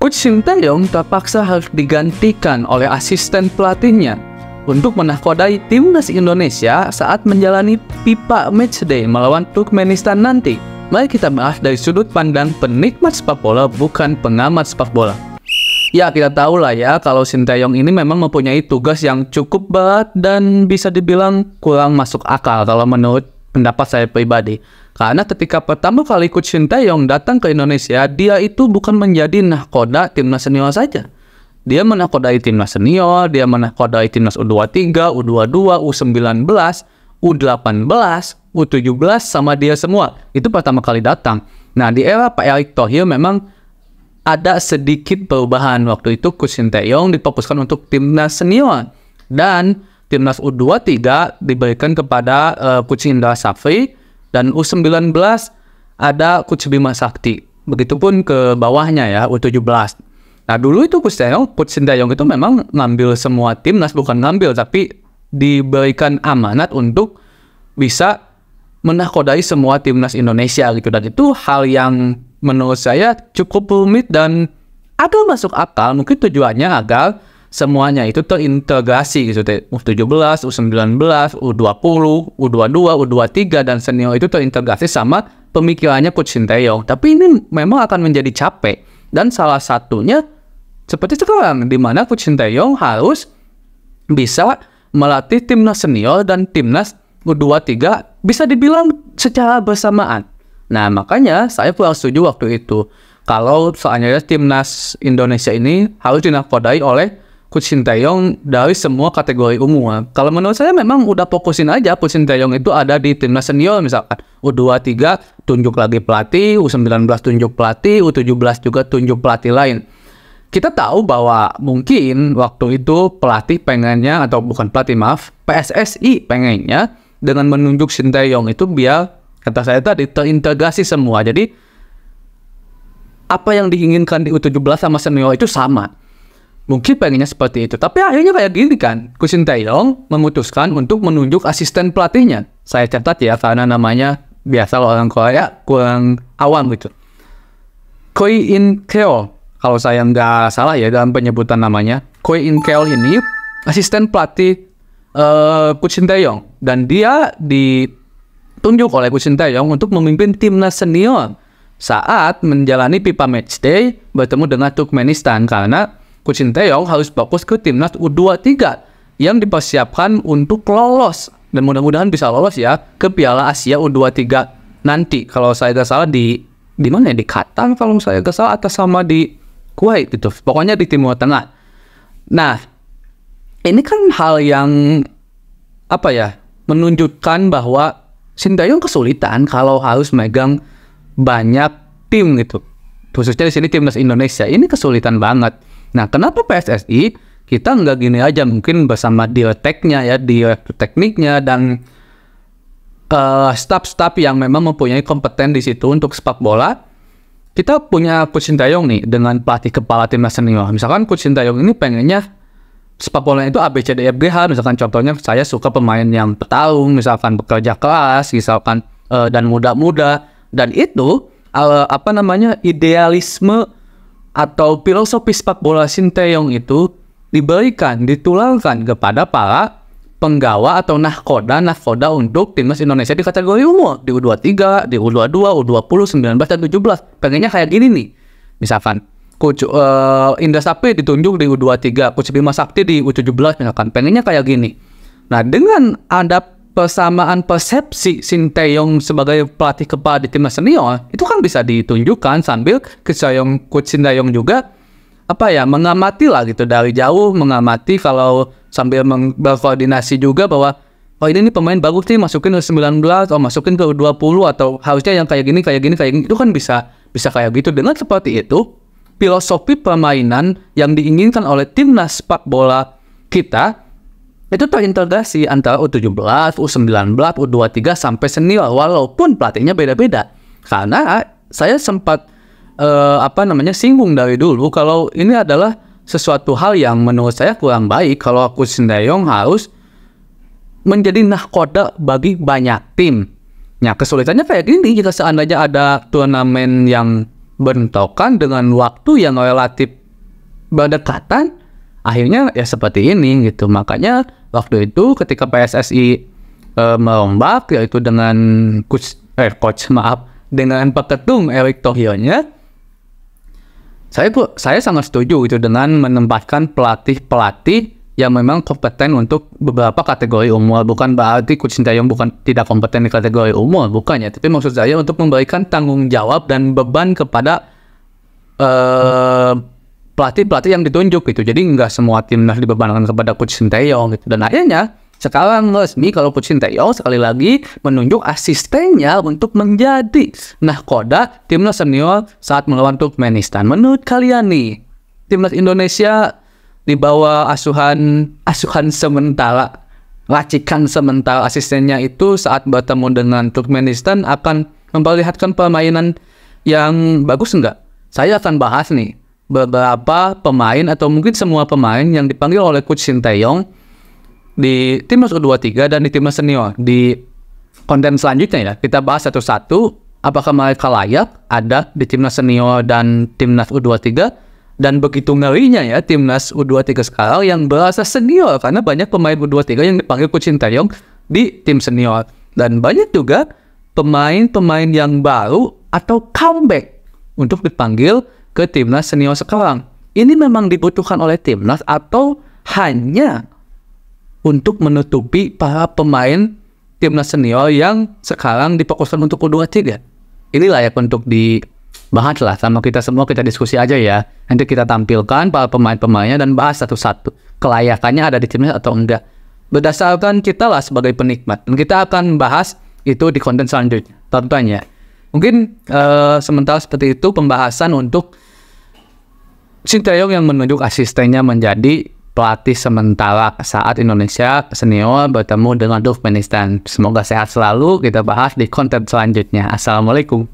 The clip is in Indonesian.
Coach Shin Tae-yong terpaksa harus digantikan oleh asisten pelatihnya untuk menahkodai timnas Indonesia saat menjalani FIFA Matchday melawan Turkmenistan nanti. Mari kita bahas dari sudut pandang penikmat sepak bola, bukan pengamat sepak bola. Ya, kita tahu lah ya kalau Shin Tae-yong ini memang mempunyai tugas yang cukup berat dan bisa dibilang kurang masuk akal kalau menurut pendapat saya pribadi. Karena ketika pertama kali Coach Shin Tae-yong datang ke Indonesia, dia itu bukan menjadi nahkoda timnas senior saja. Dia menahkodai timnas senior, dia menahkodai timnas U23, U22, U19, U18, U17 sama dia semua. Itu pertama kali datang. Nah, di era Pak Erick Thohir memang ada sedikit perubahan. Waktu itu Coach Shin Tae-yong difokuskan untuk timnas senior. Dan timnas U23 diberikan kepada Coach Indra Safri, dan U19 ada Coach Bima Sakti. Begitupun ke bawahnya ya, U17. Nah, dulu itu Coach Shin Tae-yong itu memang ngambil semua timnas, bukan ngambil, tapi diberikan amanat untuk bisa menahkodai semua timnas Indonesia gitu. Dan itu hal yang menurut saya cukup rumit dan agak masuk akal. Mungkin tujuannya agar semuanya itu terintegrasi gitu. U17, U19, U20, U22, U23 dan senior itu terintegrasi sama pemikirannya Coach Shin Tae-yong. Tapi ini memang akan menjadi capek. Dan salah satunya seperti sekarang, di mana Coach Shin Tae-yong harus bisa melatih timnas senior dan timnas U23 bisa dibilang secara bersamaan. Nah, makanya saya kurang setuju waktu itu kalau soalnya timnas Indonesia ini harus dinahkodai oleh Coach Shin Tae-yong dari semua kategori umum. Kalau menurut saya memang udah fokusin aja Coach Shin Tae-yong itu ada di timnas senior, misalkan U23 tunjuk lagi pelatih, U19 tunjuk pelatih, U17 juga tunjuk pelatih lain. Kita tahu bahwa mungkin waktu itu pelatih pengennya, atau bukan pelatih maaf, PSSI pengennya dengan menunjuk Shin Tae-yong itu biar, kata saya tadi, terintegrasi semua. Jadi apa yang diinginkan di U17 sama senior itu sama. Mungkin pengennya seperti itu, tapi akhirnya kayak gini kan. Coach Shin Tae-yong memutuskan untuk menunjuk asisten pelatihnya. Saya catat ya, karena namanya biasa orang Korea kurang awam gitu. Choi In-keol, kalau saya nggak salah ya dalam penyebutan namanya. Choi In-keol ini asisten pelatih Coach Shin Tae-yong, dan dia ditunjuk oleh Coach Shin Tae-yong untuk memimpin timnas senior saat menjalani FIFA Matchday bertemu dengan Turkmenistan, karena Coach Shin Tae-yong harus fokus ke timnas U23 yang dipersiapkan untuk lolos, dan mudah-mudahan bisa lolos ya ke Piala Asia U23 nanti. Kalau saya nggak salah di mana ya, di Qatar kalau saya nggak salah, atau sama di Kuwait gitu. Pokoknya di Timur Tengah. Nah, ini kan hal yang apa ya, menunjukkan bahwa Shin Tae-yong kesulitan kalau harus megang banyak tim gitu. Khususnya di sini timnas Indonesia ini kesulitan banget. Nah, kenapa PSSI kita nggak gini aja, mungkin bersama direkteknya ya, direktur tekniknya dan staf-staf yang memang mempunyai kompeten di situ untuk sepak bola. Kita punya Coach Shin Tae-yong nih dengan pelatih kepala timnas senior. Misalkan Coach Shin Tae-yong ini pengennya sepak bola itu ABCDFGH. Misalkan contohnya saya suka pemain yang bertarung, misalkan bekerja keras, misalkan dan muda-muda, dan itu idealisme atau filosofi sepak bola Shin Tae-yong itu diberikan, ditularkan kepada para penggawa atau nahkoda untuk timnas Indonesia di kategori umur, di U23, di U22, U20, 19 dan 17. Pengennya kayak gini nih. Misalkan Coach Indra Safri ditunjuk di U23, Coach Bima Sakti di U17 misalkan. Pengennya kayak gini. Nah, dengan ada persamaan persepsi Shin Tae-yong sebagai pelatih kepala di timnas senior, itu kan bisa ditunjukkan sambil Coach Shin Tae-yong juga mengamati lah gitu, dari jauh mengamati, kalau sambil berkoordinasi juga bahwa ini pemain bagus nih, masukin ke 19 atau masukin ke 20, atau harusnya yang kayak gini itu kan bisa kayak gitu. Dengan seperti itu, filosofi permainan yang diinginkan oleh timnas sepak bola kita itu terintegrasi antara U17, U19, U23 sampai senior, walaupun pelatihnya beda-beda. Karena saya sempat singgung dari dulu kalau ini adalah sesuatu hal yang menurut saya kurang baik kalau Coach Shin Tae-yong harus menjadi nahkoda bagi banyak tim. Nah, kesulitannya kayak gini, jika seandainya ada turnamen yang bentrokan dengan waktu yang relatif berdekatan, akhirnya ya seperti ini gitu. Makanya waktu itu ketika PSSI merombak, yaitu dengan dengan peketum Erick Thohir-nya, saya sangat setuju itu dengan menempatkan pelatih-pelatih yang memang kompeten untuk beberapa kategori umur. Bukan berarti Coach Sinteyong tidak kompeten di kategori umur, bukannya. Tapi maksud saya untuk memberikan tanggung jawab dan beban kepada pelatih-pelatih yang ditunjuk gitu. Jadi nggak semua timnas dibebankan kepada Coach Sinteyong gitu. Dan akhirnya sekarang resmi kalau Coach Sinteyong sekali lagi menunjuk asistennya untuk menjadi nahkoda timnas senior saat melawan Turkmenistan. Menurut kalian nih, timnas Indonesia di bawah asuhan sementara, racikan sementara asistennya itu saat bertemu dengan Turkmenistan akan memperlihatkan permainan yang bagus enggak? Saya akan bahas nih beberapa pemain atau mungkin semua pemain yang dipanggil oleh Coach Sinteyong di timnas U23 dan di timnas senior. Di konten selanjutnya ya, kita bahas satu-satu apakah mereka layak ada di timnas senior dan timnas U23. Dan begitu ngerinya ya timnas U23 sekarang yang berasa senior, karena banyak pemain U23 yang dipanggil Coach Sinteyong di tim senior. Dan banyak juga pemain-pemain yang baru atau comeback untuk dipanggil ke timnas senior sekarang. Ini memang dibutuhkan oleh timnas atau hanya untuk menutupi para pemain timnas senior yang sekarang difokuskan untuk U23? Ini layak untuk dibahas lah sama kita semua, kita diskusi aja ya. Nanti kita tampilkan para pemain-pemainnya dan bahas satu-satu kelayakannya ada di timnas atau enggak. Berdasarkan kita lah sebagai penikmat. Dan kita akan bahas itu di konten selanjutnya. Tentunya. Mungkin sementara seperti itu pembahasan untuk Sinteyong yang menunjuk asistennya menjadi pelatih sementara saat Indonesia senior bertemu dengan Turkmenistan. Semoga sehat selalu. Kita bahas di konten selanjutnya. Assalamualaikum.